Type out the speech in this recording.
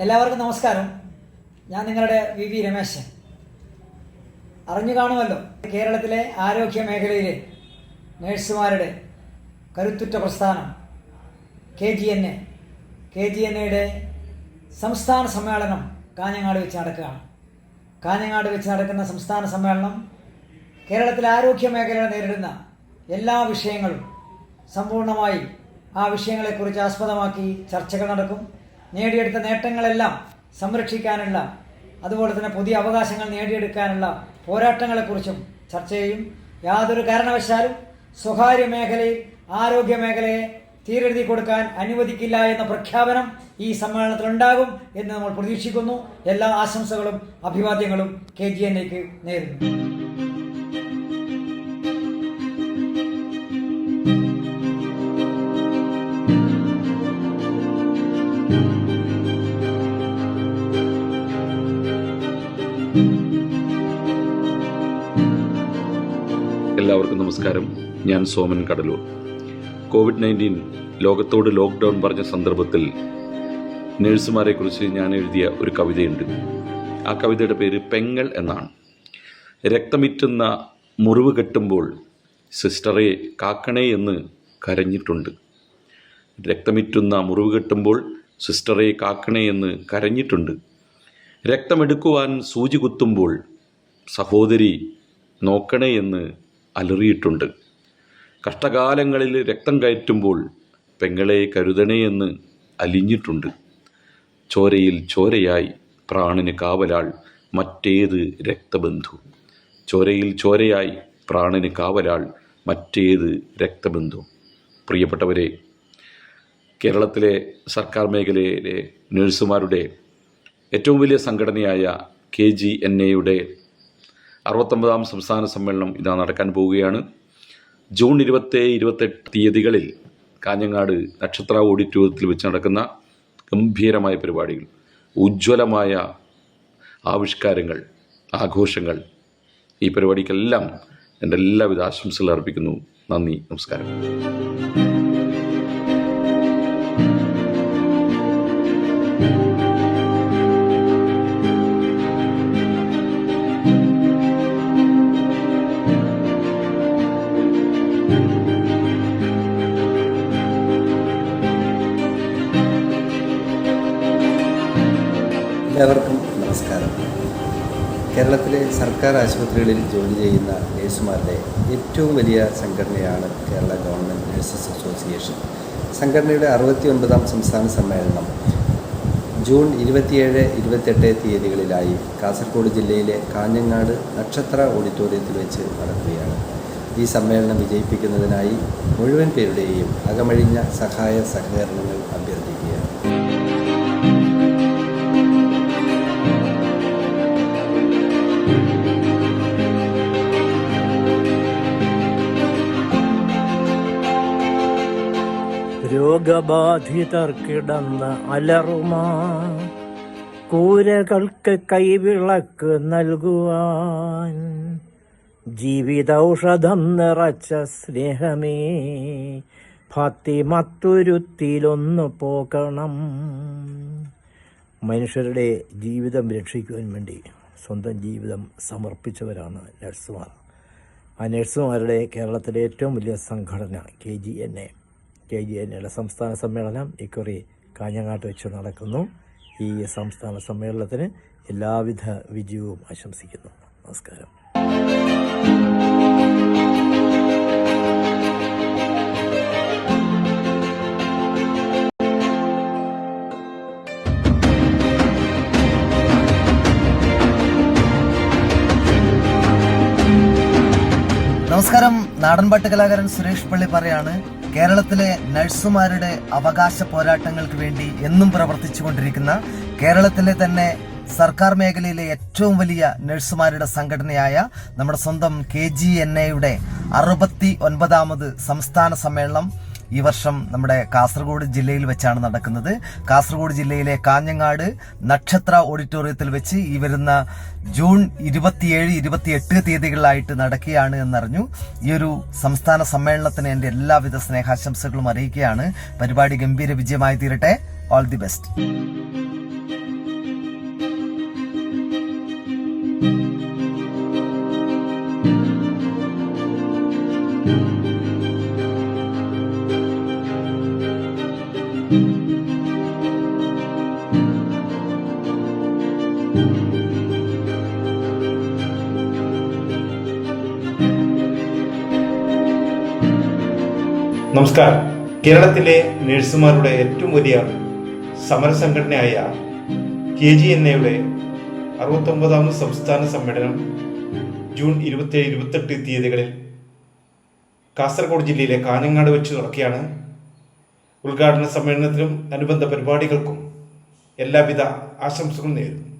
എല്ലാവർക്കും നമസ്കാരം. ഞാൻ നിങ്ങളുടെ വി രമേശൻ. അറിഞ്ഞു കാണുമല്ലോ, കേരളത്തിലെ ആരോഗ്യ മേഖലയിലെ നഴ്സുമാരുടെ കരുത്തുറ്റ പ്രസ്ഥാനം KGNAയുടെ സംസ്ഥാന സമ്മേളനം കാഞ്ഞങ്ങാട് വെച്ച് നടക്കുകയാണ്. കാഞ്ഞങ്ങാട് വെച്ച് നടക്കുന്ന സംസ്ഥാന സമ്മേളനം കേരളത്തിലെ ആരോഗ്യ മേഖല നേരിടുന്ന എല്ലാ വിഷയങ്ങളും സമ്പൂർണ്ണമായി ആ വിഷയങ്ങളെക്കുറിച്ച് ആസ്പദമാക്കി ചർച്ചകൾ നടക്കും. നേടിയെടുത്ത നേട്ടങ്ങളെല്ലാം സംരക്ഷിക്കാനുള്ള, അതുപോലെ തന്നെ പുതിയ അവകാശങ്ങൾ നേടിയെടുക്കാനുള്ള പോരാട്ടങ്ങളെക്കുറിച്ചും ചർച്ച ചെയ്യും. യാതൊരു കാരണവശാലും സ്വകാര്യ മേഖലയിൽ ആരോഗ്യ മേഖലയെ തീരെഴുതി കൊടുക്കാൻ അനുവദിക്കില്ല എന്ന പ്രഖ്യാപനം ഈ സമ്മേളനത്തിലുണ്ടാകും എന്ന് നമ്മൾ പ്രതീക്ഷിക്കുന്നു. എല്ലാ ആശംസകളും അഭിവാദ്യങ്ങളും KGNAക്ക് നേരുന്നു. എല്ലാവർക്കും നമസ്കാരം. ഞാൻ സോമൻ കടലൂർ. COVID-19 ലോകത്തോട് ലോക്ക്ഡൗൺ പറഞ്ഞ സന്ദർഭത്തിൽ നഴ്സുമാരെ കുറിച്ച് ഞാൻ എഴുതിയ ഒരു കവിതയുണ്ട്. ആ കവിതയുടെ പേര് പെങ്ങൾ എന്നാണ്. രക്തമിറ്റുന്ന മുറിവ് കെട്ടുമ്പോൾ സിസ്റ്ററെ കാക്കണേ എന്ന് കരഞ്ഞിട്ടുണ്ട്. രക്തമിറ്റുന്ന മുറിവ് കെട്ടുമ്പോൾ സിസ്റ്ററെ കാക്കണേ എന്ന് കരഞ്ഞിട്ടുണ്ട്. രക്തമെടുക്കുവാൻ സൂചി കുത്തുമ്പോൾ സഹോദരി നോക്കണേ എന്ന് അലറിയിട്ടുണ്ട്. കഷ്ടകാലങ്ങളിൽ രക്തം കയറ്റുമ്പോൾ പെങ്ങളെ കരുതണേ എന്ന് അലിഞ്ഞിട്ടുണ്ട്. ചോരയിൽ ചോരയായി പ്രാണന് കാവലാൾ മറ്റേത് രക്തബന്ധു. ചോരയിൽ ചോരയായി പ്രാണന് കാവലാൾ മറ്റേത് രക്തബന്ധു. പ്രിയപ്പെട്ടവരെ, കേരളത്തിലെ സർക്കാർ മേഖലയിലെ നഴ്സുമാരുടെ ഏറ്റവും വലിയ സംഘടനയായ KGNAയുടെ 69ാം സംസ്ഥാന സമ്മേളനം ഇതാ നടക്കാൻ പോവുകയാണ്. ജൂൺ 27-28 തീയതികളിൽ കാഞ്ഞങ്ങാട് നക്ഷത്ര ഓഡിറ്റോറിയത്തിൽ വെച്ച് നടക്കുന്ന ഗംഭീരമായ പരിപാടികൾ, ഉജ്ജ്വലമായ ആവിഷ്കാരങ്ങൾ, ആഘോഷങ്ങൾ, ഈ പരിപാടിക്കെല്ലാം എൻ്റെ എല്ലാവിധ ആശംസകൾ അർപ്പിക്കുന്നു. നന്ദി, നമസ്കാരം. എല്ലാവർക്കും നമസ്കാരം. കേരളത്തിലെ സർക്കാർ ആശുപത്രികളിൽ ജോലി ചെയ്യുന്ന നഴ്സുമാരുടെ ഏറ്റവും വലിയ സംഘടനയാണ് കേരള ഗവൺമെൻറ് നഴ്സസ് അസോസിയേഷൻ. സംഘടനയുടെ 69ാം സംസ്ഥാന സമ്മേളനം ജൂൺ 27-28 തീയതികളിലായി കാസർഗോഡ് ജില്ലയിലെ കാഞ്ഞങ്ങാട് നക്ഷത്ര ഓഡിറ്റോറിയത്തിൽ വെച്ച് നടക്കുകയാണ്. ഈ സമ്മേളനം വിജയിപ്പിക്കുന്നതിനായി മുഴുവൻ പേരുടെയും അകമഴിഞ്ഞ സഹായ സഹകരണങ്ങൾ അഭ്യർത്ഥിക്കുകയാണ്. രോഗബാധിതർക്കിടന്ന് അലറുമാ കൂരകൾക്ക് കൈവിളക്ക് നൽകുവാൻ ജീവിതൌഷധം നിറച്ച സ്നേഹമേ ഭക്തി മത്തുരുത്തിലൊന്നു പോകണം. മനുഷ്യരുടെ ജീവിതം രക്ഷിക്കുവാൻ വേണ്ടി സ്വന്തം ജീവിതം സമർപ്പിച്ചവരാണ് നഴ്സുമാർ. ആ നഴ്സുമാരുടെ കേരളത്തിലെ ഏറ്റവും വലിയ സംഘടന KGNAയുടെ സംസ്ഥാന സമ്മേളനം ഇക്കുറി കാഞ്ഞങ്ങാട്ട് വെച്ച് നടക്കുന്നു. ഈ സംസ്ഥാന സമ്മേളനത്തിന് എല്ലാവിധ വിജയവും ആശംസിക്കുന്നു. നമസ്കാരം. നമസ്കാരം. നാടൻപാട്ട് കലാകാരൻ സുരേഷ് പള്ളി പറയാണ്. കേരളത്തിലെ നഴ്സുമാരുടെ അവകാശ പോരാട്ടങ്ങൾക്ക് വേണ്ടി എന്നും പ്രവർത്തിച്ചുകൊണ്ടിരിക്കുന്ന, കേരളത്തിലെ തന്നെ സർക്കാർ മേഖലയിലെ ഏറ്റവും വലിയ നഴ്സുമാരുടെ സംഘടനയായ നമ്മുടെ സ്വന്തം KGNAയുടെ 69ാമത് സംസ്ഥാന സമ്മേളനം ഈ വർഷം നമ്മുടെ കാസർഗോഡ് ജില്ലയിൽ വെച്ചാണ് നടക്കുന്നത്. കാസർഗോഡ് ജില്ലയിലെ കാഞ്ഞങ്ങാട് നക്ഷത്ര ഓഡിറ്റോറിയത്തിൽ വെച്ച് ഈ വരുന്ന ജൂൺ 27-28 തീയതികളിലായിട്ട് നടക്കുകയാണ് എന്നറിഞ്ഞു. ഈ ഒരു സംസ്ഥാന സമ്മേളനത്തിന് എൻ്റെ എല്ലാവിധ സ്നേഹാശംസകളും അറിയിക്കുകയാണ്. പരിപാടി ഗംഭീര വിജയമായി തീരട്ടെ. All the best. നമസ്കാരം. കേരളത്തിലെ നഴ്സുമാരുടെ ഏറ്റവും വലിയ സമരസംഘടനയായ KGNA-യുടെ 69ാമത് സംസ്ഥാന സമ്മേളനം ജൂൺ 27-28 തീയതികളിൽ കാസർഗോഡ് ജില്ലയിലെ കാഞ്ഞങ്ങാട് വെച്ച് നടക്കുകയാണ്. ഉദ്ഘാടന സമ്മേളനത്തിനും അനുബന്ധ പരിപാടികൾക്കും എല്ലാവിധ ആശംസകളും നേരുന്നു.